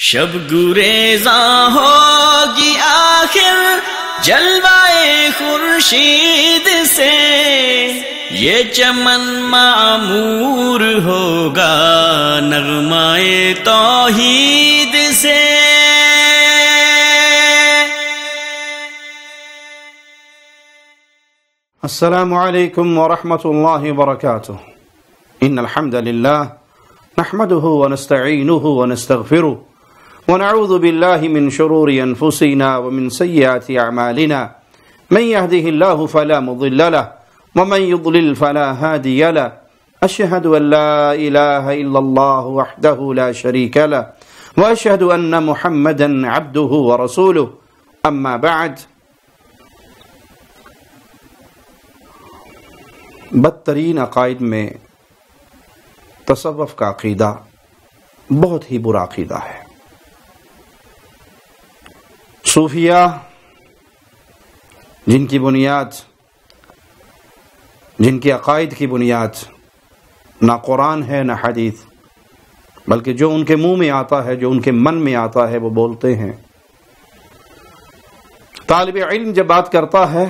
شب گریزاں ہوگی آخر جلوائے خورشید سے، یہ چمن معمور ہوگا نغمائے توحید سے۔ السلام علیکم ورحمۃ اللہ وبرکاتہ۔ ان الحمد للہ نحمده ونستعینه ونستغفره ونعوذ بالله من شرور انفسنا ومن سیئات اعمالنا، من يهده الله فلا مضل له ومن يضلل فلا هادي له، اشهد ان لا اله الا الله وحده لا شريك له واشهد ان محمدا عبده ورسوله، اما بعد۔ بدترین عقائد میں تصوف کا عقیدہ بہت ہی برا عقیدہ ہے۔ صوفیہ جن کی بنیاد، جن کی عقائد کی بنیاد نہ قرآن ہے نہ حدیث، بلکہ جو ان کے منہ میں آتا ہے، جو ان کے من میں آتا ہے وہ بولتے ہیں۔ طالب علم جب بات کرتا ہے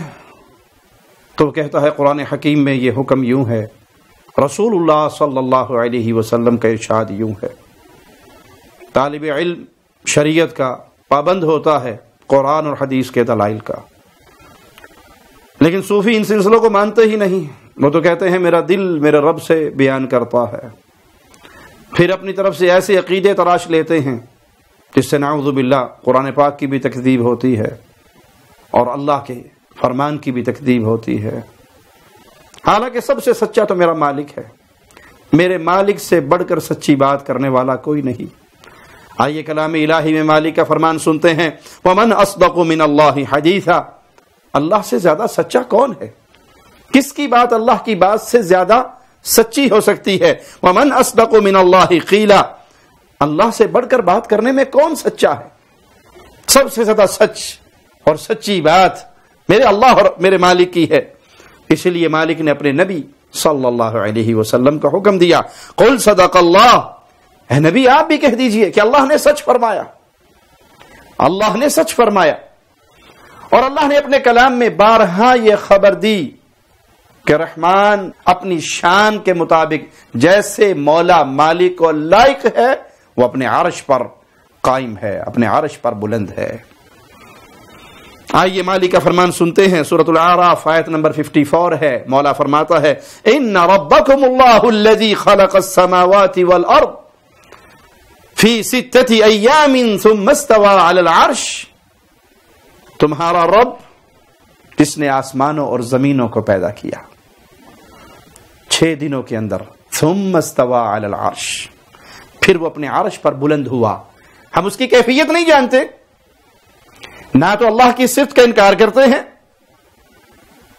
تو کہتا ہے قرآن حکیم میں یہ حکم یوں ہے، رسول اللہ صلی اللہ علیہ وسلم کا ارشاد یوں ہے۔ طالب علم شریعت کا پابند ہوتا ہے، قرآن اور حدیث کے دلائل کا، لیکن صوفی ان سلسلوں کو مانتے ہی نہیں۔ وہ تو کہتے ہیں میرا دل میرے رب سے بیان کرتا ہے، پھر اپنی طرف سے ایسے عقیدے تراش لیتے ہیں جس سے نعوذ باللہ قرآن پاک کی بھی تکذیب ہوتی ہے اور اللہ کے فرمان کی بھی تکذیب ہوتی ہے۔ حالانکہ سب سے سچا تو میرا مالک ہے، میرے مالک سے بڑھ کر سچی بات کرنے والا کوئی نہیں۔ آئیے کلام الہی میں مالک کا فرمان سنتے ہیں، وَمَنْ أَصْدَقُ مِنَ اللَّهِ حَدِيثًا۔ اللہ سے زیادہ سچا کون ہے؟ کس کی بات اللہ کی بات سے زیادہ سچی ہو سکتی ہے؟ وَمَنْ أَصْدَقُ مِنَ اللَّهِ قِيلًا۔ اللہ سے بڑھ کر بات کرنے میں کون سچا ہے؟ سب سے زیادہ سچ اور سچی بات میرے اللہ اور میرے مالک کی ہے۔ اس لیے مالک نے اپنے نبی صلی اللہ علیہ وسلم کا حکم دیا، قل صدق اللہ، اے نبی آپ بھی کہہ دیجئے کہ اللہ نے سچ فرمایا، اللہ نے سچ فرمایا۔ اور اللہ نے اپنے کلام میں بارہا یہ خبر دی کہ رحمان اپنی شان کے مطابق جیسے مولا مالک کو لائق ہے وہ اپنے عرش پر قائم ہے، اپنے عرش پر بلند ہے۔ آئیے مالک کا فرمان سنتے ہیں، سورۃ الاعراف آیت نمبر 54 ہے۔ مولا فرماتا ہے، ان ربکم اللہ الذی خلق السماوات والارض فی 6 ایام ثم استوى علی العرش۔ تمہارا رب جس نے آسمانوں اور زمینوں کو پیدا کیا 6 دنوں کے اندر، ثم استوى علی العرش، پھر وہ اپنے عرش پر بلند ہوا۔ ہم اس کی کیفیت نہیں جانتے، نہ تو اللہ کی صفت کا انکار کرتے ہیں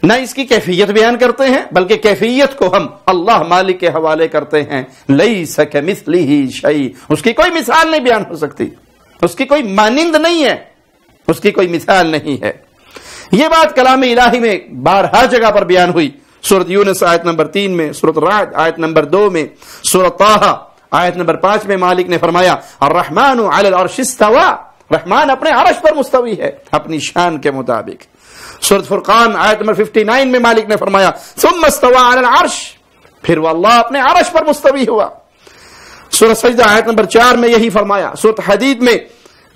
نہ اس کی کیفیت بیان کرتے ہیں، بلکہ کیفیت کو ہم اللہ مالک کے حوالے کرتے ہیں۔ لیس کمثلہ شیء، اس کی کوئی مثال نہیں بیان ہو سکتی، اس کی کوئی مانند نہیں ہے، اس کی کوئی مثال نہیں ہے۔ یہ بات کلام الہی میں بارہا جگہ پر بیان ہوئی، سورۃ یونس آیت نمبر 3 میں، سورۃ رعد آیت نمبر 2 میں، سورۃ طٰہٰ آیت نمبر 5 میں مالک نے فرمایا، الرحمن علی العرش استوى، رحمان اپنے عرش پر مستوی ہے اپنی شان کے مطابق۔ سورۃ فرقان آیت نمبر 59 میں مالک نے فرمایا، ثم استوى علی العرش، پھر وہ اللہ اپنے عرش پر مستوی ہوا۔ سورۃ سجدہ آیت نمبر 4 میں یہی فرمایا، سورۃ حدید میں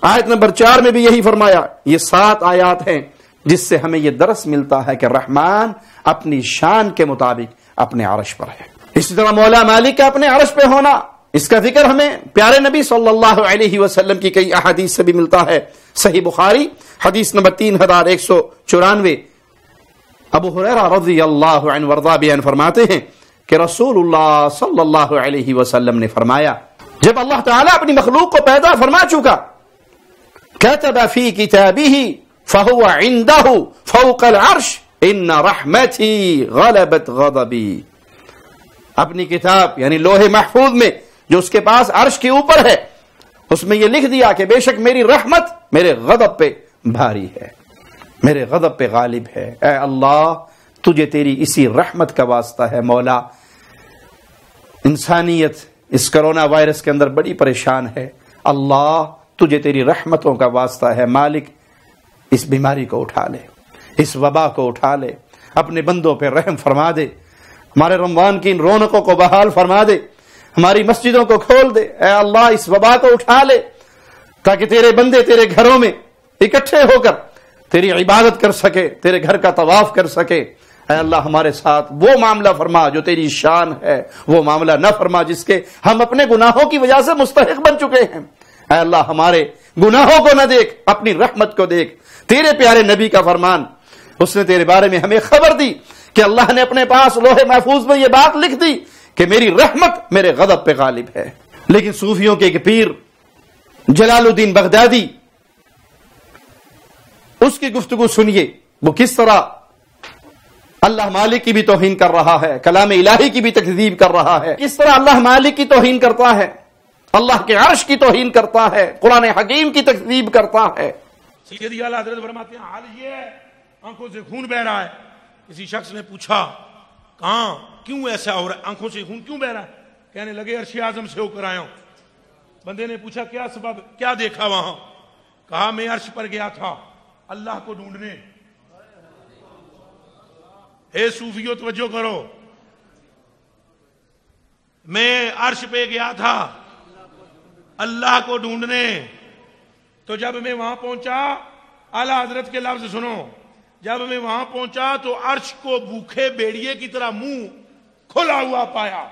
آیت نمبر 4 میں بھی یہی فرمایا۔ یہ 7 آیات ہیں جس سے ہمیں یہ درس ملتا ہے کہ رحمان اپنی شان کے مطابق اپنے عرش پر ہے۔ اسی طرح مولا مالک کا اپنے عرش پہ ہونا، اس کا ذکر ہمیں پیارے نبی صلی اللہ علیہ وسلم کی کئی احادیث سے بھی ملتا ہے۔ صحیح بخاری حدیث نمبر 3194، ابو ہریرہ رضی اللہ عنہ وارضاہ بیان فرماتے ہیں کہ رسول اللہ صلی اللہ علیہ وسلم نے فرمایا، جب اللہ تعالیٰ اپنی مخلوق کو پیدا فرما چکا، كتب في كتابه فهو عنده فوق العرش ان رحمتي غلبت غضبي۔ اپنی کتاب یعنی لوح محفوظ میں جو اس کے پاس عرش کے اوپر ہے، اس میں یہ لکھ دیا کہ بے شک میری رحمت میرے غضب پہ بھاری ہے، میرے غضب پہ غالب ہے۔ اے اللہ تجھے تیری اسی رحمت کا واسطہ ہے مولا۔ انسانیت اس کرونا وائرس کے اندر بڑی پریشان ہے، اللہ تجھے تیری رحمتوں کا واسطہ ہے مالک، اس بیماری کو اٹھا لے، اس وبا کو اٹھا لے، اپنے بندوں پہ رحم فرما دے، ہمارے رمضان کی ان رونقوں کو بحال فرما دے، ہماری مسجدوں کو کھول دے، اے اللہ اس وبا کو اٹھا لے، تاکہ تیرے بندے تیرے گھروں میں اکٹھے ہو کر تیری عبادت کر سکے، تیرے گھر کا طواف کر سکے۔ اے اللہ ہمارے ساتھ وہ معاملہ فرما جو تیری شان ہے، وہ معاملہ نہ فرما جس کے ہم اپنے گناہوں کی وجہ سے مستحق بن چکے ہیں۔ اے اللہ ہمارے گناہوں کو نہ دیکھ، اپنی رحمت کو دیکھ۔ تیرے پیارے نبی کا فرمان، اس نے تیرے بارے میں ہمیں خبر دی کہ اللہ نے اپنے پاس لوح محفوظ میں یہ بات لکھ دی کہ میری رحمت میرے غضب پہ غالب ہے۔ لیکن صوفیوں کے ایک پیر جلال الدین بغدادی، اس کی گفتگو سنیے، وہ کس طرح اللہ مالک کی بھی توہین کر رہا ہے، کلام الہی کی بھی تکذیب کر رہا ہے، کس طرح اللہ مالک کی توہین کرتا ہے، اللہ کے عرش کی توہین کرتا ہے، قرآن حکیم کی تکذیب کرتا ہے۔ سیدی اعلیٰ حضرت فرماتے ہیں حال یہ ہے آنکھوں سے خون بہ رہا ہے۔ کسی شخص نے پوچھا کہاں کیوں ایسا ہو رہا ہے، آنکھوں سے خون کیوں بہ رہا ہے؟ کہنے لگے عرش اعظم سے ہو کر آیا ہوں۔ بندے نے پوچھا کیا سبب، کیا دیکھا وہاں؟ کہا میں عرش پر گیا تھا اللہ کو ڈھونڈنے۔ اے صوفیو توجہ کرو، میں عرش پہ گیا تھا اللہ کو ڈھونڈنے، تو جب میں وہاں پہنچا، اعلیٰ حضرت کے لفظ سنو، جب میں وہاں پہنچا تو عرش کو بھوکے بھیڑیے کی طرح منہ کھلا ہوا پایا۔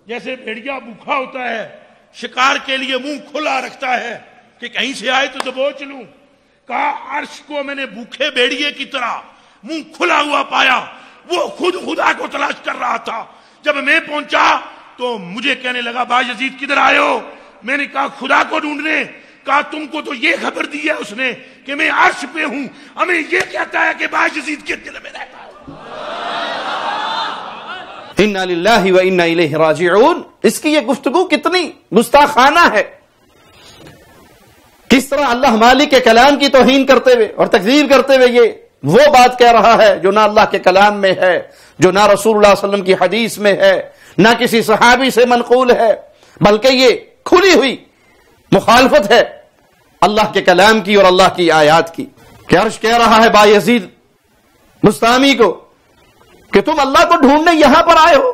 جیسے بھیڑیا بھوکا ہوتا ہے، شکار کے لیے منہ کھلا رکھتا ہے کہ کہیں سے آئے تو دبوچ لوں۔ کہا عرش کو میں نے بھوکے بھیڑیے کی طرح منہ کھلا ہوا پایا، وہ خود خدا کو تلاش کر رہا تھا۔ جب میں پہنچا تو مجھے کہنے لگا با یزید کدھر آئے ہو؟ میں نے کہا خدا کو ڈھونڈنے۔ کہا تم کو تو یہ خبر دی ہے اس نے کہ میں عرش پہ ہوں، ہمیں یہ کہتا ہے کہ با یزید کے دل میں رہتا ہے۔ انا للہ و انا الیہ راجعون۔ اس کی یہ گفتگو کتنی گستاخانہ ہے، کس طرح اللہ مالک کے کلام کی توہین کرتے ہوئے اور تکذیب کرتے ہوئے یہ وہ بات کہہ رہا ہے جو نہ اللہ کے کلام میں ہے، جو نہ رسول اللہ صلی اللہ علیہ وسلم کی حدیث میں ہے، نہ کسی صحابی سے منقول ہے، بلکہ یہ کھلی ہوئی مخالفت ہے اللہ کے کلام کی اور اللہ کی آیات کی۔ کہ عرش کہہ رہا ہے با یزید بستامی کو کہ تم اللہ کو ڈھونڈنے یہاں پر آئے ہو،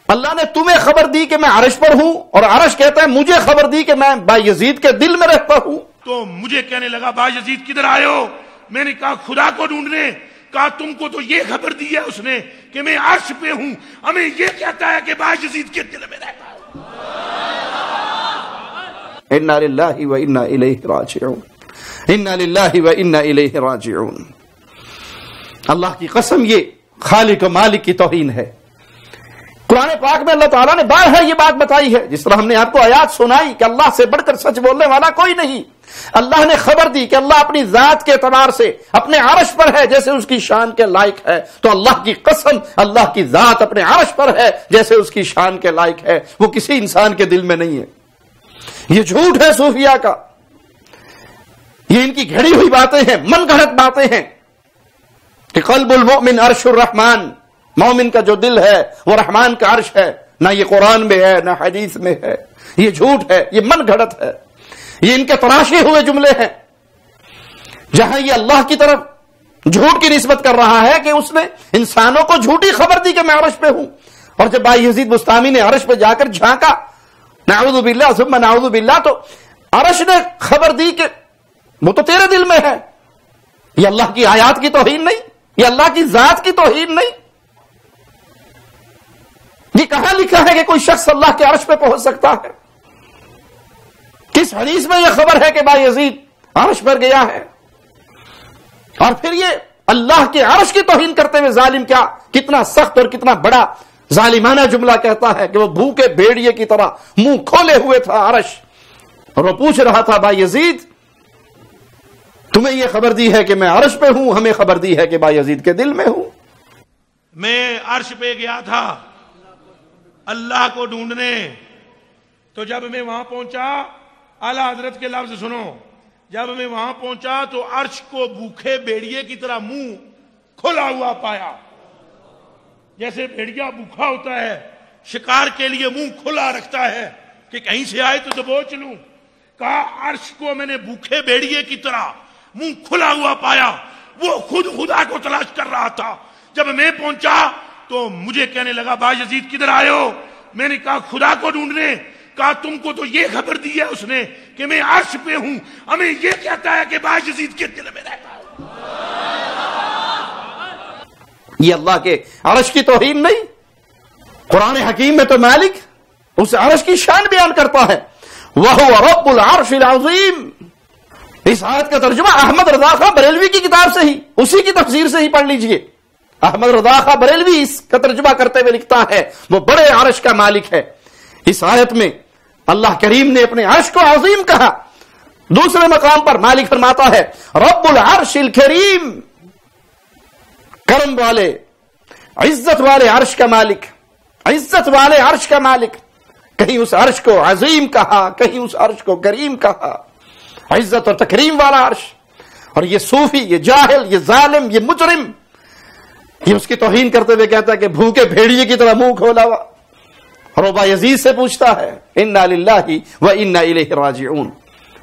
اللہ نے تمہیں خبر دی کہ میں عرش پر ہوں، اور عرش کہتا ہے مجھے خبر دی کہ میں با یزید کے دل میں رہتا ہوں۔ تو مجھے کہنے لگا با یزید کدھر آئے ہو؟ میں نے کہا خدا کو ڈھونڈنے۔ کہا تم کو تو یہ خبر دی ہے اس نے کہ میں عرش پہ ہوں، ہمیں یہ کہتا ہے کہ با یزید کے دل میں رہتا ہے۔ انا للہ و انا الیہ راجعون، انا للہ و انا الیہ راجعون۔ اللہ کی قسم یہ خالق و مالک کی توہین ہے۔ قرآن پاک میں اللہ تعالیٰ نے بارہا یہ بات بتائی ہے، جس طرح ہم نے آپ کو آیات سنائی کہ اللہ سے بڑھ کر سچ بولنے والا کوئی نہیں۔ اللہ نے خبر دی کہ اللہ اپنی ذات کے اعتبار سے اپنے عرش پر ہے جیسے اس کی شان کے لائق ہے، تو اللہ کی قسم اللہ کی ذات اپنے عرش پر ہے جیسے اس کی شان کے لائق ہے، وہ کسی انسان کے دل میں نہیں ہے۔ یہ جھوٹ ہے صوفیہ کا، یہ ان کی گھڑی ہوئی باتیں ہیں، من گھڑت باتیں ہیں کہ قلب المؤمن عرش الرحمن، مومن کا جو دل ہے وہ رحمان کا عرش ہے، نہ یہ قرآن میں ہے نہ حدیث میں ہے۔ یہ جھوٹ ہے، یہ من گھڑت ہے، یہ ان کے تراشے ہوئے جملے ہیں۔ جہاں یہ اللہ کی طرف جھوٹ کی نسبت کر رہا ہے کہ اس نے انسانوں کو جھوٹی خبر دی کہ میں عرش پہ ہوں، اور جب با یزید بستامی نے عرش پہ جا کر جھانکا نعوذ باللہ ثم نعوذ باللہ، تو عرش نے خبر دی کہ وہ تو تیرے دل میں ہے۔ یہ اللہ کی آیات کی توہین نہیں، یہ اللہ کی ذات کی توہین نہیں۔ یہ کہاں لکھا ہے کہ کوئی شخص اللہ کے عرش پہ پہنچ سکتا ہے؟ کس حدیث میں یہ خبر ہے کہ با یزید عرش پر گیا ہے؟ اور پھر یہ اللہ کے عرش کی توہین کرتے ہوئے ظالم کیا کتنا سخت اور کتنا بڑا ظالمانہ جملہ کہتا ہے کہ وہ بھوکے بھیڑیے کی طرح منہ کھولے ہوئے تھا عرش، اور وہ پوچھ رہا تھا با یزید تمہیں یہ خبر دی ہے کہ میں عرش پہ ہوں، ہمیں خبر دی ہے کہ با یزید کے دل میں ہوں۔ میں عرش پہ گیا تھا اللہ کو ڈھونڈنے، تو جب میں وہاں پہنچا، اعلیٰ حضرت کے لفظ سنو، جب میں وہاں پہنچا تو عرش کو بھوکے بھیڑیے کی طرح منہ کھلا ہوا پایا۔ جیسے بھیڑیا بھوکا ہوتا ہے، شکار کے لیے منہ کھلا رکھتا ہے کہ کہیں سے آئے تو دبوچ لوں۔ کہا عرش کو میں نے بھوکے بھیڑیے کی طرح منہ کھلا ہوا پایا، وہ خود خدا کو تلاش کر رہا تھا۔ جب میں پہنچا تو مجھے کہنے لگا بایزید کدھر آئے ہو؟ میں نے کہا خدا کو ڈھونڈنے۔ کہا تم کو تو یہ خبر دی ہے اس نے کہ میں عرش پہ ہوں، ہمیں یہ کہتا ہے کہ بایزید کے دل میں رہتا ہے۔ یہ اللہ کے عرش کی توہین نہیں؟ قرآن حکیم میں تو مالک اس عرش کی شان بیان کرتا ہے، وَهُوَ رَبُّ الْعَرْشِ الْعَظِيمِ۔ اس آیت کا ترجمہ احمد رضا خان بریلوی کی کتاب سے ہی، اسی کی تفسیر سے ہی پڑھ لیجئے۔ احمد رضا خان بریلوی اس کا ترجمہ کرتے ہوئے لکھتا ہے وہ بڑے عرش کا مالک ہے۔ اس آیت میں اللہ کریم نے اپنے عرش کو عظیم کہا۔ دوسرے مقام پر مالک فرماتا ہے رب العرش الکریم، کرم والے عزت والے عرش کا مالک، عزت والے عرش کا مالک۔ کہیں اس عرش کو عظیم کہا، کہیں اس عرش کو کریم کہا، عزت اور تکریم والا عرش۔ اور یہ صوفی، یہ جاہل، یہ ظالم، یہ مجرم، یہ اس کی توہین کرتے ہوئے کہتا ہے کہ بھوکے بھیڑیے کی طرح منہ کھولا ہوا، اور وہ بایزید سے پوچھتا ہے انا للہ و انا الیہ راجعون۔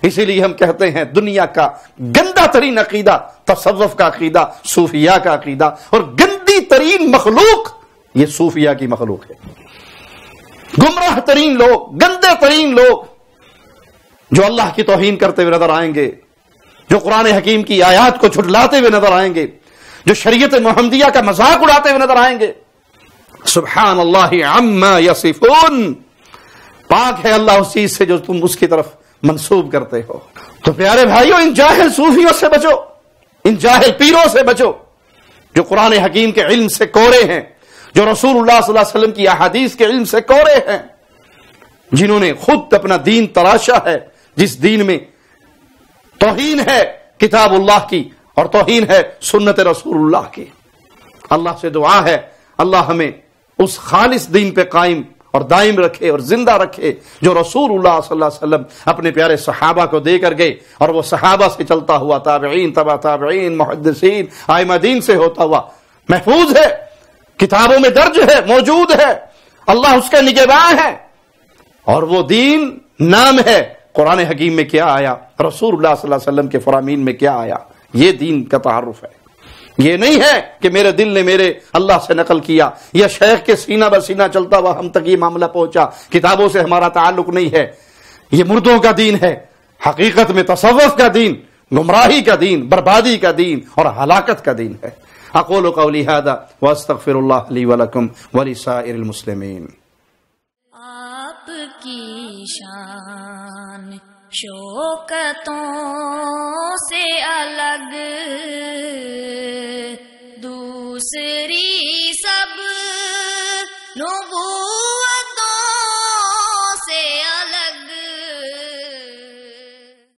اسی لیے ہم کہتے ہیں دنیا کا گندا ترین عقیدہ تصوف کا عقیدہ، صوفیاء کا عقیدہ، اور گندی ترین مخلوق یہ صوفیاء کی مخلوق ہے۔ گمراہ ترین لوگ، گندے ترین لوگ جو اللہ کی توہین کرتے ہوئے نظر آئیں گے، جو قرآن حکیم کی آیات کو جھٹلاتے ہوئے نظر آئیں گے، جو شریعت محمدیہ کا مذاق اڑاتے ہوئے نظر آئیں گے۔ سبحان اللہ عما یصفون، پاک ہے اللہ اس چیز سے جو تم اس کی طرف منسوب کرتے ہو۔ تو پیارے بھائیوں، ان جاہل صوفیوں سے بچو، ان جاہل پیروں سے بچو جو قرآن حکیم کے علم سے کورے ہیں، جو رسول اللہ صلی اللہ علیہ وسلم کی احادیث کے علم سے کورے ہیں، جنہوں نے خود اپنا دین تراشا ہے، جس دین میں توہین ہے کتاب اللہ کی اور توہین ہے سنت رسول اللہ کی۔ اللہ سے دعا ہے اللہ ہمیں اس خالص دین پہ قائم اور دائم رکھے اور زندہ رکھے جو رسول اللہ صلی اللہ علیہ وسلم اپنے پیارے صحابہ کو دے کر گئے، اور وہ صحابہ سے چلتا ہوا تابعین، تبع تابعین، محدثین، ائمہ دین سے ہوتا ہوا محفوظ ہے، کتابوں میں درج ہے، موجود ہے، اللہ اس کا نگہباں ہے۔ اور وہ دین نام ہے، قرآن حکیم میں کیا آیا، رسول اللہ صلی اللہ علیہ وسلم کے فرامین میں کیا آیا، یہ دین کا تعارف ہے۔ یہ نہیں ہے کہ میرے دل نے میرے اللہ سے نقل کیا، یا شیخ کے سینہ بسینہ چلتا ہوا ہم تک یہ معاملہ پہنچا، کتابوں سے ہمارا تعلق نہیں ہے۔ یہ مردوں کا دین ہے، حقیقت میں تصوف کا دین، گمراہی کا دین، بربادی کا دین اور ہلاکت کا دین ہے۔ اقول قولی ھذا واستغفر اللہ لی ولکم ولسائر المسلمین۔ آپ کی شان شوکتوں سے الگ